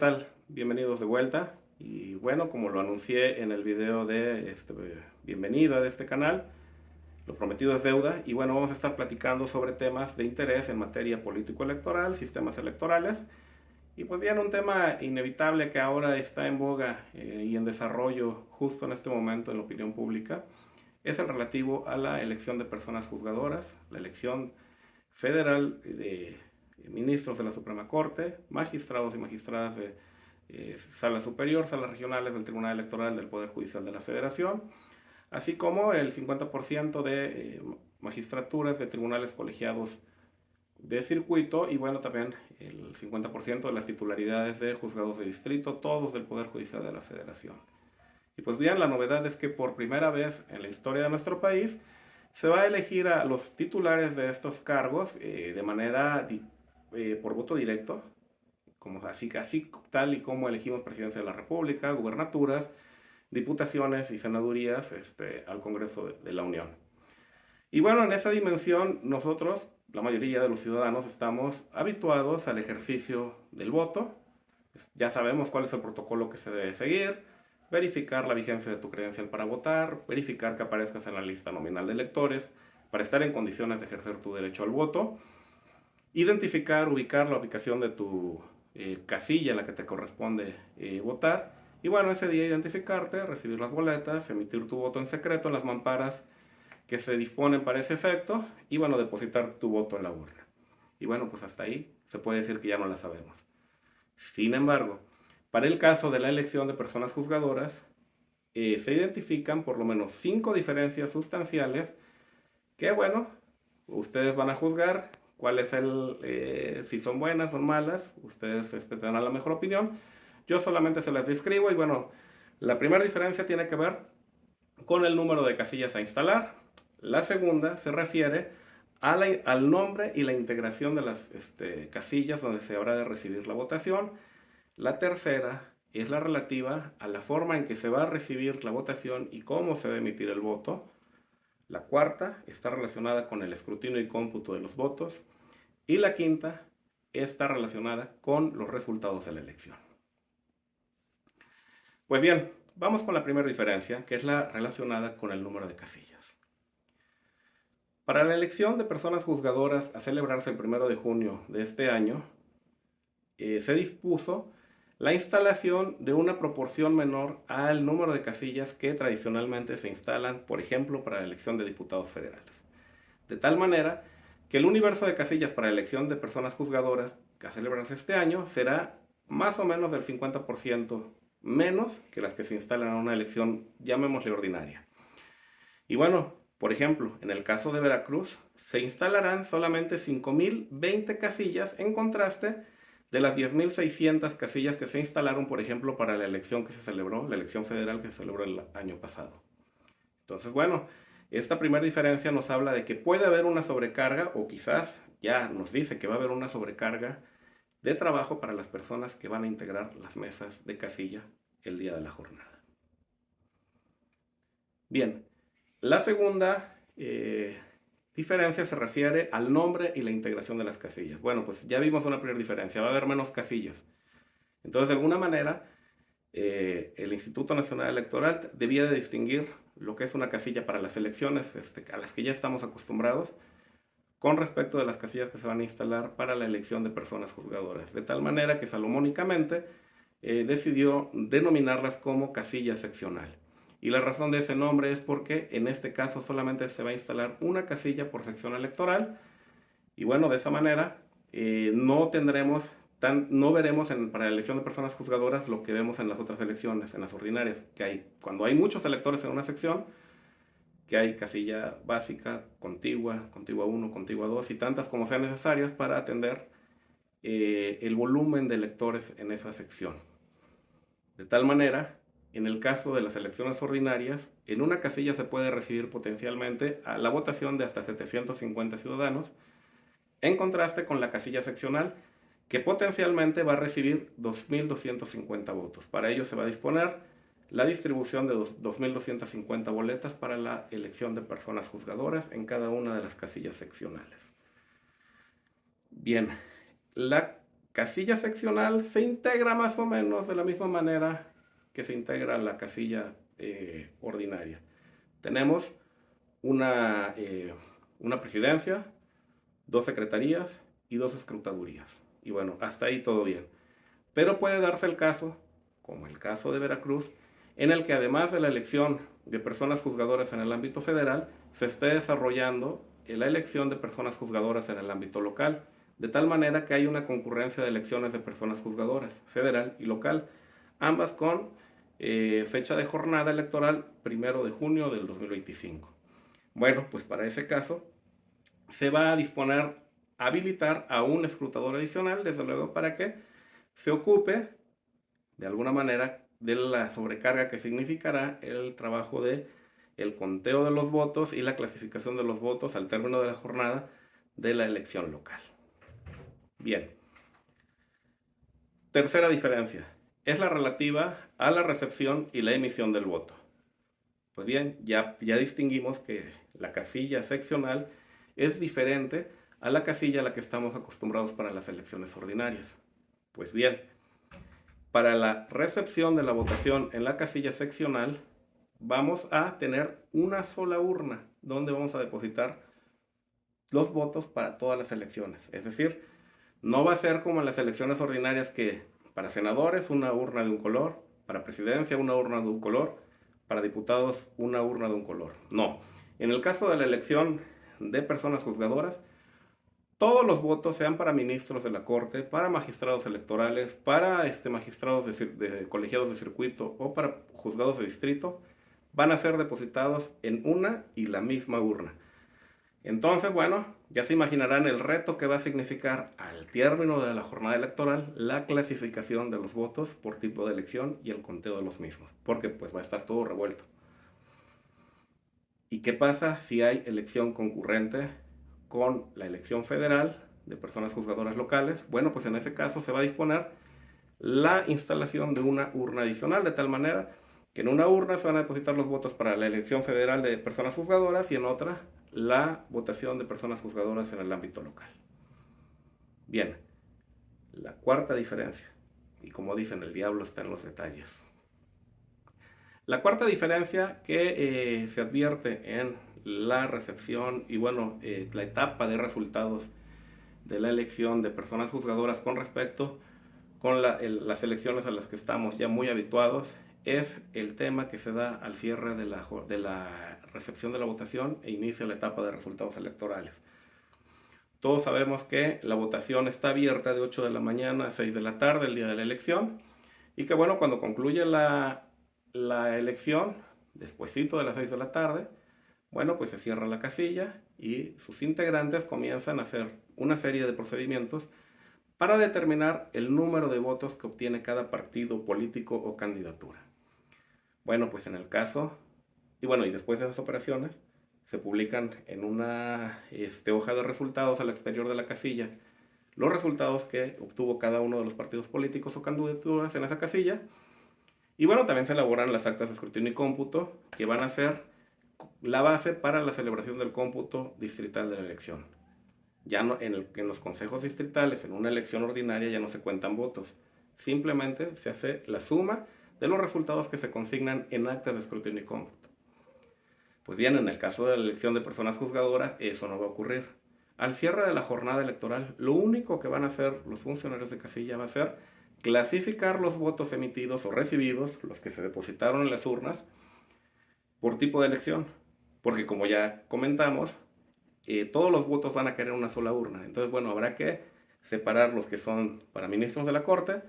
Tal? Bienvenidos de vuelta. Y bueno, como lo anuncié en el video de bienvenida de este canal, lo prometido es deuda. Y bueno, vamos a estar platicando sobre temas de interés en materia político-electoral, sistemas electorales. Y pues bien, un tema inevitable que ahora está en boga y en desarrollo justo en este momento en la opinión pública es el relativo a la elección de personas juzgadoras, la elección federal de ministros de la Suprema Corte, magistrados y magistradas de sala superior, salas regionales del Tribunal Electoral del Poder Judicial de la Federación, así como el 50% de magistraturas de tribunales colegiados de circuito y bueno, también el 50% de las titularidades de juzgados de distrito, todos del Poder Judicial de la Federación. Y pues bien, la novedad es que por primera vez en la historia de nuestro país se va a elegir a los titulares de estos cargos de manera por voto directo, como así tal y como elegimos presidencia de la República, gubernaturas, diputaciones y senadurías al Congreso de la Unión. Y bueno, en esa dimensión nosotros, la mayoría de los ciudadanos, estamos habituados al ejercicio del voto. Ya sabemos cuál es el protocolo que se debe seguir, verificar la vigencia de tu credencial para votar, verificar que aparezcas en la lista nominal de electores para estar en condiciones de ejercer tu derecho al voto, identificar, ubicar la ubicación de tu casilla en la que te corresponde votar, y bueno, ese día identificarte, recibir las boletas, emitir tu voto en secreto en las mamparas que se disponen para ese efecto, y bueno, depositar tu voto en la urna. Y bueno, pues hasta ahí se puede decir que ya no la sabemos. Sin embargo, para el caso de la elección de personas juzgadoras, se identifican por lo menos 5 diferencias sustanciales que, bueno, ustedes van a juzgar cuál es si son buenas o malas, ustedes tendrán la mejor opinión. Yo solamente se las describo y bueno, la primera diferencia tiene que ver con el número de casillas a instalar. La segunda se refiere al nombre y la integración de las casillas donde se habrá de recibir la votación. La tercera es la relativa a la forma en que se va a recibir la votación y cómo se va a emitir el voto. La cuarta está relacionada con el escrutinio y cómputo de los votos. Y la quinta está relacionada con los resultados de la elección. Pues bien, vamos con la primera diferencia, que es la relacionada con el número de casillas. Para la elección de personas juzgadoras a celebrarse el 1 de junio de este año, se dispuso la instalación de una proporción menor al número de casillas que tradicionalmente se instalan, por ejemplo, para la elección de diputados federales. De tal manera que el universo de casillas para la elección de personas juzgadoras que a celebrarse este año será más o menos del 50% menos que las que se instalan en una elección, llamémosle ordinaria. Y bueno, por ejemplo, en el caso de Veracruz, se instalarán solamente 5.020 casillas en contraste de las 10.600 casillas que se instalaron, por ejemplo, para la elección que se celebró, la elección federal que se celebró el año pasado. Entonces, bueno, esta primera diferencia nos habla de que puede haber una sobrecarga, o quizás ya nos dice que va a haber una sobrecarga de trabajo para las personas que van a integrar las mesas de casilla el día de la jornada. Bien, la segunda diferencia se refiere al nombre y la integración de las casillas. Bueno, pues ya vimos una primera diferencia, va a haber menos casillas. Entonces, de alguna manera, el Instituto Nacional Electoral debía de distinguir lo que es una casilla para las elecciones a las que ya estamos acostumbrados con respecto de las casillas que se van a instalar para la elección de personas juzgadoras, de tal manera que salomónicamente decidió denominarlas como casilla seccional. Y la razón de ese nombre es porque en este caso solamente se va a instalar una casilla por sección electoral y bueno, de esa manera no veremos para la elección de personas juzgadoras lo que vemos en las otras elecciones, en las ordinarias, cuando hay muchos electores en una sección, que hay casilla básica, contigua, contigua 1, contigua 2 y tantas como sean necesarias para atender el volumen de electores en esa sección. De tal manera, en el caso de las elecciones ordinarias, en una casilla se puede recibir potencialmente a la votación de hasta 750 ciudadanos, en contraste con la casilla seccional, que potencialmente va a recibir 2.250 votos. Para ello se va a disponer la distribución de 2.250 boletas para la elección de personas juzgadoras en cada una de las casillas seccionales. Bien, la casilla seccional se integra más o menos de la misma manera que se integra la casilla ordinaria. Tenemos una presidencia, dos secretarías y dos escrutadurías. Y bueno, hasta ahí todo bien. Pero puede darse el caso, como el caso de Veracruz, en el que además de la elección de personas juzgadoras en el ámbito federal, se esté desarrollando la elección de personas juzgadoras en el ámbito local, de tal manera que hay una concurrencia de elecciones de personas juzgadoras, federal y local, ambas con fecha de jornada electoral 1 de junio del 2025. Bueno, pues para ese caso se va a disponer habilitar a un escrutador adicional, desde luego, para que se ocupe de alguna manera de la sobrecarga que significará el trabajo de el conteo de los votos y la clasificación de los votos al término de la jornada de la elección local. Bien. Tercera diferencia es la relativa a la recepción y la emisión del voto. Pues bien, ya distinguimos que la casilla seccional es diferente a la casilla a la que estamos acostumbrados para las elecciones ordinarias. Pues bien, para la recepción de la votación en la casilla seccional, vamos a tener una sola urna donde vamos a depositar los votos para todas las elecciones. Es decir, no va a ser como en las elecciones ordinarias que para senadores una urna de un color, para presidencia una urna de un color, para diputados una urna de un color. No. En el caso de la elección de personas juzgadoras, todos los votos, sean para ministros de la Corte, para magistrados electorales, para magistrados de colegiados de circuito o para juzgados de distrito, van a ser depositados en una y la misma urna. Entonces, bueno, ya se imaginarán el reto que va a significar al término de la jornada electoral la clasificación de los votos por tipo de elección y el conteo de los mismos, porque pues va a estar todo revuelto. ¿Y qué pasa si hay elección concurrente con la elección federal de personas juzgadoras locales? Bueno, pues en ese caso se va a disponer la instalación de una urna adicional, de tal manera que en una urna se van a depositar los votos para la elección federal de personas juzgadoras y en otra la votación de personas juzgadoras en el ámbito local. Bien, la cuarta diferencia, y como dicen, el diablo está en los detalles. La cuarta diferencia que se advierte en la recepción y bueno, la etapa de resultados de la elección de personas juzgadoras con respecto con las elecciones a las que estamos ya muy habituados es el tema que se da al cierre de la recepción de la votación e inicio de la etapa de resultados electorales. Todos sabemos que la votación está abierta de 8 de la mañana a 6 de la tarde el día de la elección y que bueno, cuando concluye la elección, despuesito de las 6 de la tarde, bueno, pues se cierra la casilla y sus integrantes comienzan a hacer una serie de procedimientos para determinar el número de votos que obtiene cada partido político o candidatura. Bueno, pues en el caso, y bueno, y después de esas operaciones, se publican en una hoja de resultados al exterior de la casilla los resultados que obtuvo cada uno de los partidos políticos o candidaturas en esa casilla. Y bueno, también se elaboran las actas de escrutinio y cómputo que van a ser la base para la celebración del cómputo distrital de la elección. Ya no, en los consejos distritales, en una elección ordinaria, ya no se cuentan votos. Simplemente se hace la suma de los resultados que se consignan en actas de escrutinio y cómputo. Pues bien, en el caso de la elección de personas juzgadoras, eso no va a ocurrir. Al cierre de la jornada electoral, lo único que van a hacer los funcionarios de casilla va a ser clasificar los votos emitidos o recibidos, los que se depositaron en las urnas, por tipo de elección. Porque como ya comentamos, todos los votos van a caer en una sola urna. Entonces, bueno, habrá que separar los que son para ministros de la Corte,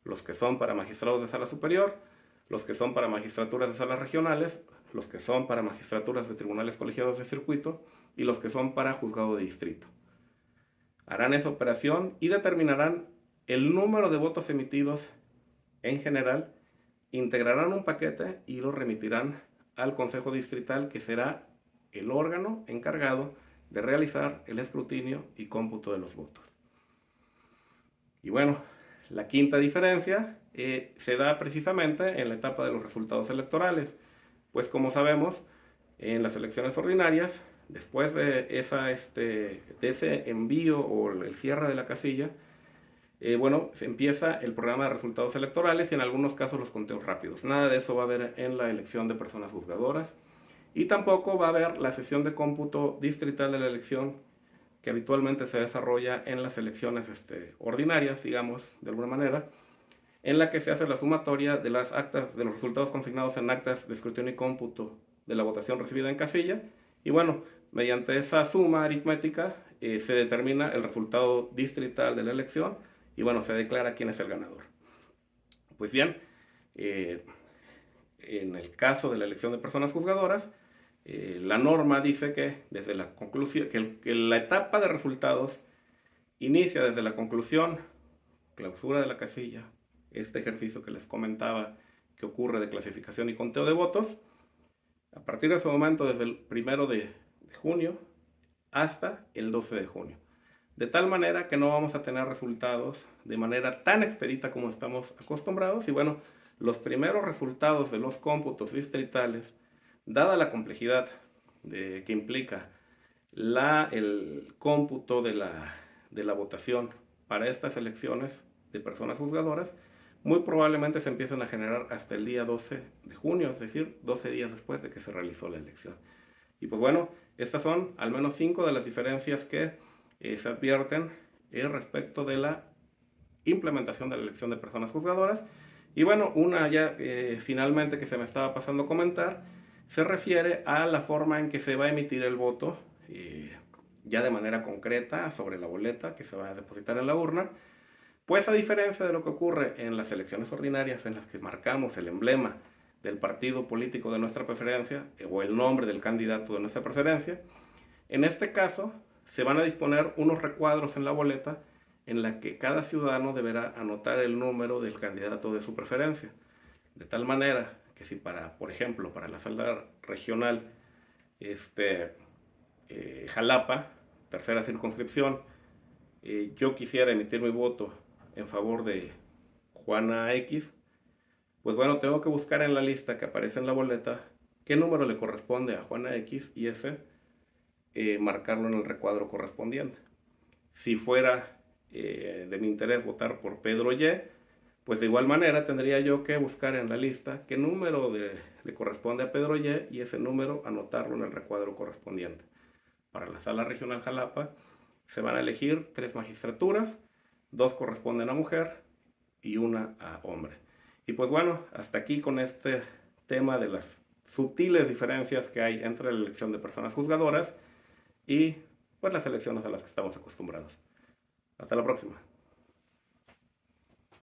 los que son para magistrados de sala superior, los que son para magistraturas de salas regionales, los que son para magistraturas de tribunales colegiados de circuito y los que son para juzgado de distrito. Harán esa operación y determinarán el número de votos emitidos en general, integrarán un paquete y lo remitirán al Consejo Distrital, que será el órgano encargado de realizar el escrutinio y cómputo de los votos. Y bueno, la quinta diferencia se da precisamente en la etapa de los resultados electorales, pues como sabemos, en las elecciones ordinarias, después de ese envío o el cierre de la casilla, bueno, se empieza el programa de resultados electorales y en algunos casos los conteos rápidos. Nada de eso va a haber en la elección de personas juzgadoras. Y tampoco va a haber la sesión de cómputo distrital de la elección que habitualmente se desarrolla en las elecciones ordinarias, digamos, de alguna manera, en la que se hace la sumatoria de las actas, de los resultados consignados en actas de escrutinio y cómputo de la votación recibida en casilla. Y bueno, mediante esa suma aritmética se determina el resultado distrital de la elección y bueno, se declara quién es el ganador. Pues bien, eh, en el caso de la elección de personas juzgadoras, la norma dice que desde la conclusión, que la etapa de resultados inicia desde la conclusión, clausura de la casilla, este ejercicio que les comentaba que ocurre de clasificación y conteo de votos, a partir de ese momento, desde el 1 de junio hasta el 12 de junio. De tal manera que no vamos a tener resultados de manera tan expedita como estamos acostumbrados. Y bueno, los primeros resultados de los cómputos distritales, dada la complejidad que implica el cómputo de la votación para estas elecciones de personas juzgadoras, muy probablemente se empiecen a generar hasta el día 12 de junio, es decir, 12 días después de que se realizó la elección. Y pues bueno, estas son al menos 5 de las diferencias que se advierten respecto de la implementación de la elección de personas juzgadoras. Y bueno, una ya finalmente que se me estaba pasando a comentar, se refiere a la forma en que se va a emitir el voto, ya de manera concreta, sobre la boleta que se va a depositar en la urna. Pues a diferencia de lo que ocurre en las elecciones ordinarias, en las que marcamos el emblema del partido político de nuestra preferencia o el nombre del candidato de nuestra preferencia, en este caso se van a disponer unos recuadros en la boleta en la que cada ciudadano deberá anotar el número del candidato de su preferencia. De tal manera que si por ejemplo, para la sala regional Jalapa, tercera circunscripción, yo quisiera emitir mi voto en favor de Juana X, pues bueno, tengo que buscar en la lista que aparece en la boleta qué número le corresponde a Juana X y ese marcarlo en el recuadro correspondiente. Si fuera de mi interés votar por Pedro Y, pues de igual manera tendría yo que buscar en la lista qué número le corresponde a Pedro y ese número anotarlo en el recuadro correspondiente. Para la sala regional Jalapa se van a elegir 3 magistraturas, 2 corresponden a mujer y 1 a hombre. Y pues bueno, hasta aquí con este tema de las sutiles diferencias que hay entre la elección de personas juzgadoras y pues las elecciones a las que estamos acostumbrados. Hasta la próxima.